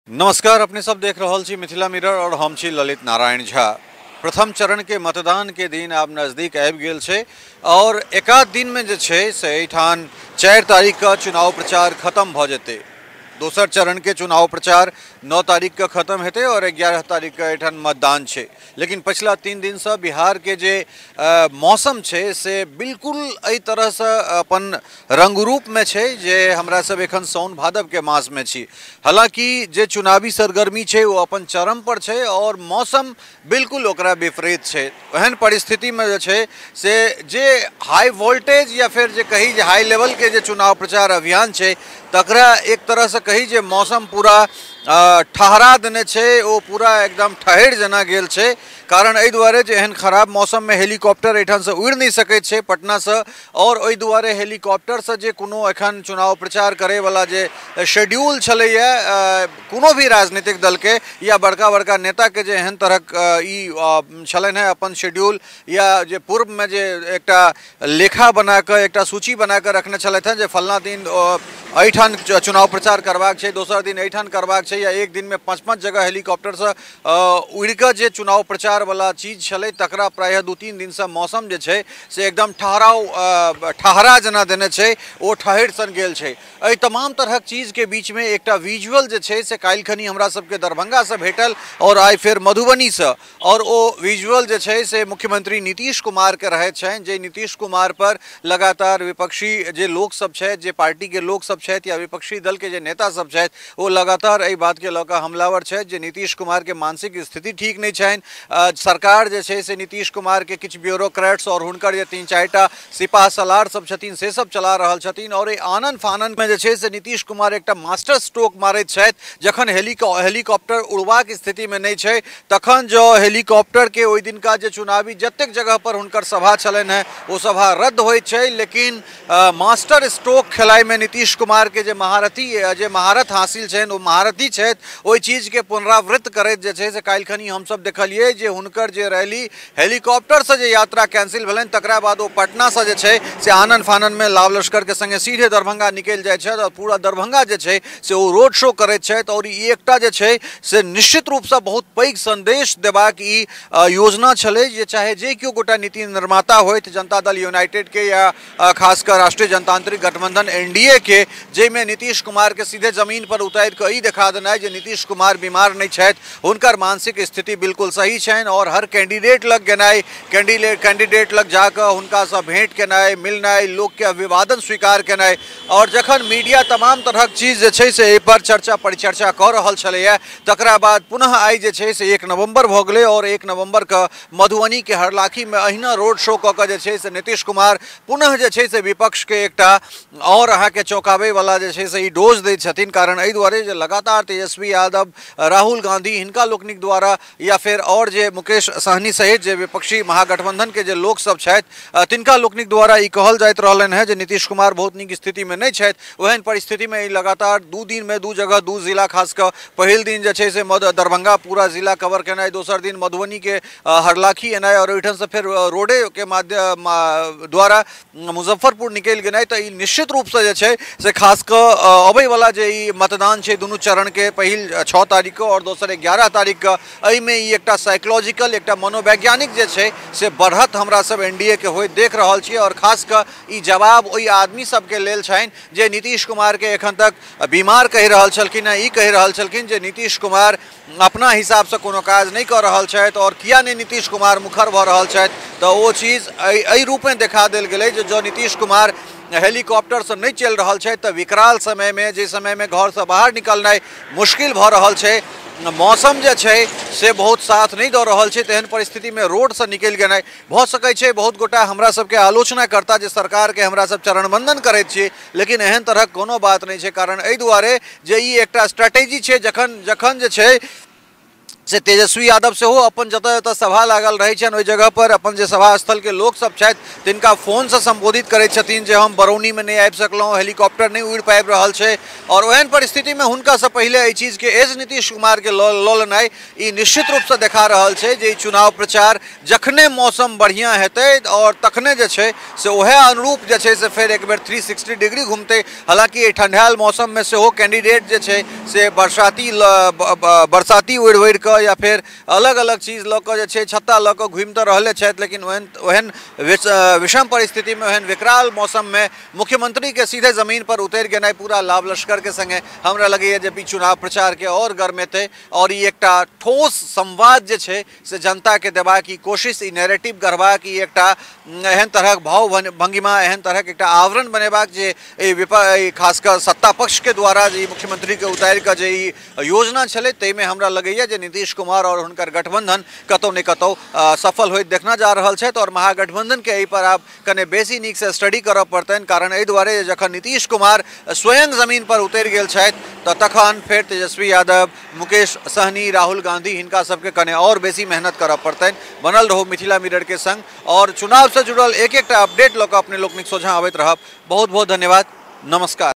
नमस्कार, अपने सब देख रहल छी मिथिला मिरर और हम छी ललित नारायण झा। प्रथम चरण के मतदान के दिन आब नजदीक आबि गेल छै और एकाध दिन में जे छै से एठान 4 तारीख का चुनाव प्रचार खत्म भ जेतै। दोसर चरण के चुनाव प्रचार 9 तारीख का खत्म हेतै और 11 तारीख का एठान मतदान छै। लेकिन पिछला 3 दिन से बिहार के जे मौसम छै से बिल्कुल एहि तरह से अपन रंगरूप में छै जे हमरा सब एखन साउन भादव के मास में छी। हालांकि जे चुनावी सरगर्मी छै वो अपन चरम पर छै और मौसम बिल्कुल ओकरा विपरीत छै। एहन परिस्थिति में जे छै से जे हाई वोल्टेज या फिर जे कही जे हाई लेवल के जे चुनाव प्रचार अभियान छै तकरा एक तरह से कही जे मौसम पूरा ठहरा देने छै, वो पूरा एकदम ठहर जना गेल छै। कारण एहि दुआरे जे एहन खराब मौसम में हेलीकॉप्टर एठान से उड़ि नहीं सकैत छै पटना से, और ओहि दुआरे हेलीकॉप्टर से जे कोनो एखन चुनाव प्रचार करे वाला जे शेड्यूल छलैया कोनो भी राजनीतिक दल के या बड़का बड़का नेता के जे एहन तरहक ई छलनि है अपन शेड्यूल या जे पूर्व में जे एकटा लेखा बना के एकटा सूची बना के रखने छलथि हैं जे फलना दिन एठान चुनाव प्रचार करबाक छै, दोसर दिन एठान करबाक छै, या एक दिन में 5-5 जगह हेलीकॉप्टर से उड़ि के जे चुनाव प्रचार वाला चीज छलै तकरा प्रायः 2-3 दिन से मौसम जे छै से एकदम ठहरा जना देने छै, ओ ठहर सन गेल छै। एहि तमाम तरहक चीज के बीच में एकटा विजुअल जे छै से काल्हि खनी हमरा सबके दरभंगा से भेटल और आइ फेर मधुबनी से, और ओ विजुअल जे छै से मुख्यमंत्री नीतीश कुमार के रहैत छनि जे नीतीश कुमार पर लगातार विपक्षी जे लोक सब छथि, जे पार्टी के लोक सब छथि या विपक्षी दल के जे नेता सब छथि वो लगातार एहि बात के लऽ कऽ हमलावर छथि जे नीतीश कुमार के मानसिक स्थिति ठीक नहीं छनि। सरकार जे छै से नीतीश कुमार के किछु ब्यूरोक्रेट्स और हुनकर जे 3-4टा सिपाह सलार सब छथिन से सब चला रहल छथिन, और आनन फानन में जे छै से नीतीश कुमार एकटा मास्टर स्ट्रोक मारैत छथि। जखन हेलीकॉप्टर उड़बाक स्थिति में नहीं छै तखन जो हेलीकॉप्टर के ओहि दिनका जे चुनावी जतेक जगह पर हुनकर सभा छलनि हैं वो सभा रद्द होइत छै। लेकिन मास्टर स्ट्रोक खेलाइ में नीतीश कुमार के जे महारत हासिल छनि, वो महारथी छथि, ओहि चीज के पुनरावृत्त करैत जे छै से काल्हि खनी हमसब देखलियै जे हुनकर जे रैली हेलीकॉप्टर से जे यात्रा कैंसिल भेलनि तकरा बाद वो पटना से जे छै से आनन फानन में लाव लश्कर के संगे सीधे दरभंगा निकलि जाइ छथि और पूरा दरभंगा जे छै से वो रोड शो करैत छथि। और ई एकटा जे छै से निश्चित रूप से बहुत पैघ संदेश देबाक ई योजना छलै जे चाहे जे केओ गोटा नीति निर्माता होइत, जनता दल यूनाइटेड के या खासकर राष्ट्रीय जनतांत्रिक गठबंधन एनडीए के, जेमे नीतीश कुमार के सीधे जमीन पर उतारि के ई देखा देना है जे नीतीश कुमार बीमार नहीं छथि, हुनकर मानसिक स्थिति बिल्कुल सही छनि, और हर कैंडिडेट लग गेनाइ, कैंडिडेट लग जाकर हुनका से भेंट केनाइ, मिलनाइ, लोक के अभिवादन स्वीकार केनाइ, और जखन मीडिया तमाम तरहक चीज जे छै से एहि पर चर्चा परिचर्चा कऽ रहल छलैया तकरा बाद पुनः आइ जे छै से 1 नवंबर भऽ गेलै और 1 नवंबर के मधुबनी के हरलाखी में अहिना रोड शो कऽ के जे छै से नीतीश कुमार पुनः जे छै से विपक्ष के एकटा और अहाँ के चौंकाबै वाला जे छै से ई डोज दै छथिन। कारण एहि दुआरे जे लगातार तेजस्वी यादव, राहुल गांधी हिनका लोकनिक द्वारा या फिर और जे मुकेश सहनी सहित जे विपक्षी महागठबंधन के जे लोक सब छथि तिनका लोकनिक द्वारा ई कहल जाइत रहलनि हैं जे नीतीश कुमार बहुत नीक स्थिति में नहीं छथि। ओहन परिस्थिति में ई लगातार 2 दिन में 2 जगह 2 जिला, खासकर पहिल दिन जे छै से दरभंगा पूरा जिला कवर केनाइ, दोसर दिन मधुबनी के हरलाखी एनाइ और ओहिठाम से फिर रोडे के माध्यम द्वारा मुजफ्फरपुर निकलि गेनाइ। तो ई निश्चित रूप से जे छै से खासकर अबै वाला जे ई मतदान छै दुनू चरण के, पहिल 6 तारीख को और दोसर 11 तारीख के, एहि में ई एकटा साइकोलॉजिकल एकटा मनोवैज्ञानिक जे छै से बढ़त हमरा सब एनडीए के होइत देख रहल छियै। और खासकर ई जवाब ओहि आदमी सबके लेल छनि जे नीतीश कुमार के एखन तक बीमार कहि रहल छलखिन हैं, ई कहि रहल छलखिन जे नीतीश कुमार अपना हिसाब से कोनो काज नहीं कर रहल छथि और किया नहीं नीतीश कुमार मुखर भऽ रहल छथि। तो वो चीज एहि रूप में देखा देल गेलै जे जो नीतीश कुमार हेलीकॉप्टर से नहीं चल रहा है तो विकराल समय में, जे समय में घर से बाहर निकलनाइ मुश्किल भऽ रहल छै, मौसम जे छै से बहुत साथ नहीं दऽ रहल छै, तेहन परिस्थिति में रोड से निकलि गेनाइ भऽ सकै छै। बहुत गोटा हमरा सबके आलोचना करता जे सरकार के हमरा सब चरणबंदन करैत छी, लेकिन एहन तरहक कोनो बात नहीं छै। कारण एहि दुआरे जे ई एकटा स्ट्रेटेजी छै, जखन जे छै से तेजस्वी यादव से हो अपन जतऽ जतऽ सभा लागल रहे छन ओहि जगह पर अपन जे सभा स्थल के लोग सब छथि तिनका फोन से संबोधित करे छथिन जे हम बरौनी में नहीं आबि सकलहुँ, हेलीकॉप्टर नहीं उड़ि पाबि रहल छै। और ओहन परिस्थिति में हुनका से पहले एहि चीज के एज नीतीश कुमार के लऽ लेनाइ ई निश्चित रूप से देखा रहल छै जे चुनाव प्रचार जखने मौसम बढ़िया हेतै और तखने जे छै से ओहे अनुरूप जे छै से फेर एक बेर 360 डिग्री घूमते। हालांकि ठंडायल मौसम में सेहो कैंडिडेट जे छै से बरसाती उड़ि कऽ या फिर अलग अलग चीज लऽ कऽ जे छै छत्ता लऽ कऽ घूमि तऽ रहले छथि, लेकिन ओहन विषम परिस्थिति में ओहन विकराल मौसम में मुख्यमंत्री के सीधे जमीन पर उतरि गेनाइ पूरा लाभ लश्कर के संगे हमरा लगैए जे चुनाव प्रचार के और गरमेतै और ई एकटा ठोस संवाद जे छै से जनता के देबाक ई कोशिश, ई नैरेटिव गढ़बाक ई एकटा एहन तरहक भाव भंगिमा, एहन तरहक एकटा आवरण बनेबाक जे खासकर सत्ता पक्ष के द्वारा जे मुख्यमंत्री के उतारि कऽ जे ई योजना छलै ताहिमे हमरा लगैए जे नीतीश कुमार और हुनकर गठबंधन कतौ ने कतौ सफल होइत देखना जा रहल छथि। और महागठबंधन के एहि पर आब कने बेसी नीक से स्टडी करऽ पड़तनि, कारण एहि दुआरे जखन नीतीश कुमार स्वयं जमीन पर उतरि गेल छथि तऽ तखन फेर तेजस्वी यादव, मुकेश सहनी, राहुल गांधी हिनका सबके कने और बेसी मेहनत करऽ पड़तनि। बनल रहू मिथिला मिरर के संग और चुनाव से जुड़ल एक एकटा अपडेट लऽ कऽ अपने लोकनिक सोझा अबैत रहब। बहुत बहुत धन्यवाद, नमस्कार।